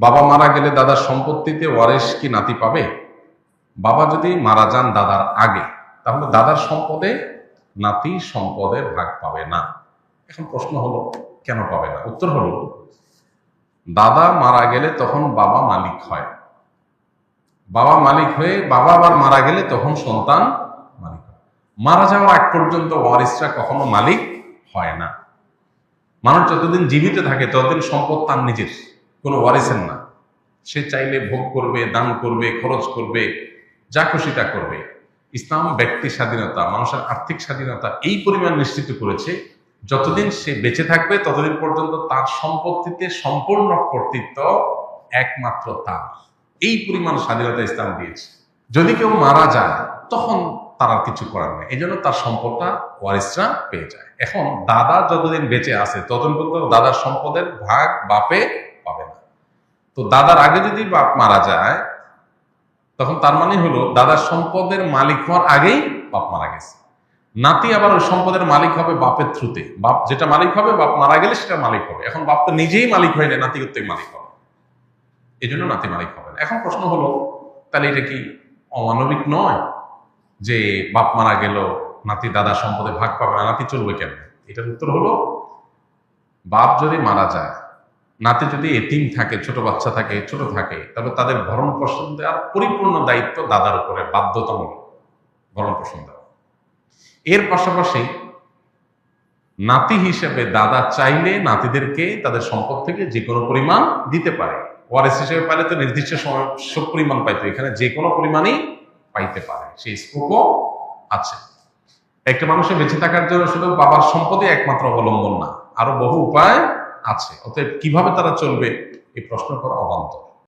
বাবা মারা গেলে দাদার সম্পত্তিতে ওয়ারিশ কি নাতি পাবে? বাবা যদি মারা যান দাদার আগে, তাহলে দাদার সম্পদে নাতি সম্পদের ভাগ পাবে না। এখন প্রশ্ন হলো কেন পাবে না? উত্তর হলো, দাদা মারা গেলে তখন বাবা মালিক হয়, বাবা মালিক হয়ে বাবা আবার মারা গেলে তখন সন্তান মালিক হয়। মারা যাওয়ার আগ পর্যন্ত ওয়ারিসরা কখনো মালিক হয় না। মানুষ যতদিন জীবিত থাকে ততদিন সম্পদ তার নিজের, কোনো ওয়ারিসের না। সে চাইলে ভোগ করবে, দান করবে, খরচ করবে, যা খুশি তা করবে। ইসলাম ব্যক্তি স্বাধীনতা, মানুষের আর্থিক স্বাধীনতা এই পরিমাণ নিশ্চিত করেছে, যতদিন সে বেঁচে থাকবে ততদিন পর্যন্ত তার সম্পত্তিতে সম্পূর্ণ কর্তৃত্ব একমাত্র তার। এই পরিমাণ স্বাধীনতা ইসলাম দিয়েছে। যদি কেউ মারা যায় তখন তার আর কিছু করার নেই, এই জন্য তার সম্পদটা ওয়ারিসরা পেয়ে যায়। এখন দাদা যতদিন বেঁচে আছে ততদিন পর্যন্ত দাদার সম্পদের ভাগ বাপে পাবে না। তো দাদার আগে যদি বাপ মারা যায় তখন তার মানে হলো দাদার সম্পদের মালিক হওয়ার আগেই বাপ মারা গেছে। নাতি আবার ওই সম্পদের মালিক হবে বাপের থ্রুতে। বাপ যেটা মালিক হবে, বাপ মারা গেলে সেটা মালিক হবে। এখন বাপ তো নিজেই মালিক হয় না, নাতি কর্তৃক মালিক হবে, এই জন্য নাতি মালিক হবে না। এখন প্রশ্ন হলো, তাহলে এটা কি অমানবিক নয় যে বাপ মারা গেল নাতি দাদার সম্পদে ভাগ পাবে না, নাতি চলবে কেন? এটার উত্তর হলো, বাপ যদি মারা যায়, নাতি যদি এতিম থাকে, ছোট বাচ্চা থাকে, ছোট থাকে, তবে তাদের ভরণ পোষণ দেওয়ার পরিপূর্ণ দায়িত্ব দাদার উপরে, বাধ্যতামূলক ভরণ পোষণ দেওয়া। এর পাশাপাশি নাতি হিসেবে দাদা চাইলে নাতিদেরকে তাদের সম্পদ থেকে যে কোনো পরিমাণ দিতে পারে। ওয়ারিস হিসেবে পাইলে তো নির্দিষ্ট সব পরিমাণ পাইতো, এখানে যে কোনো পরিমাণই পাইতে পারে, সেই স্কোপও আছে। একটা মানুষের বেঁচে থাকার জন্য শুধু বাবার সম্পদই একমাত্র অবলম্বন না, আরো বহু উপায় আছে। অতএব কিভাবে তারা চলবে এই প্রশ্ন করা অবান্তর।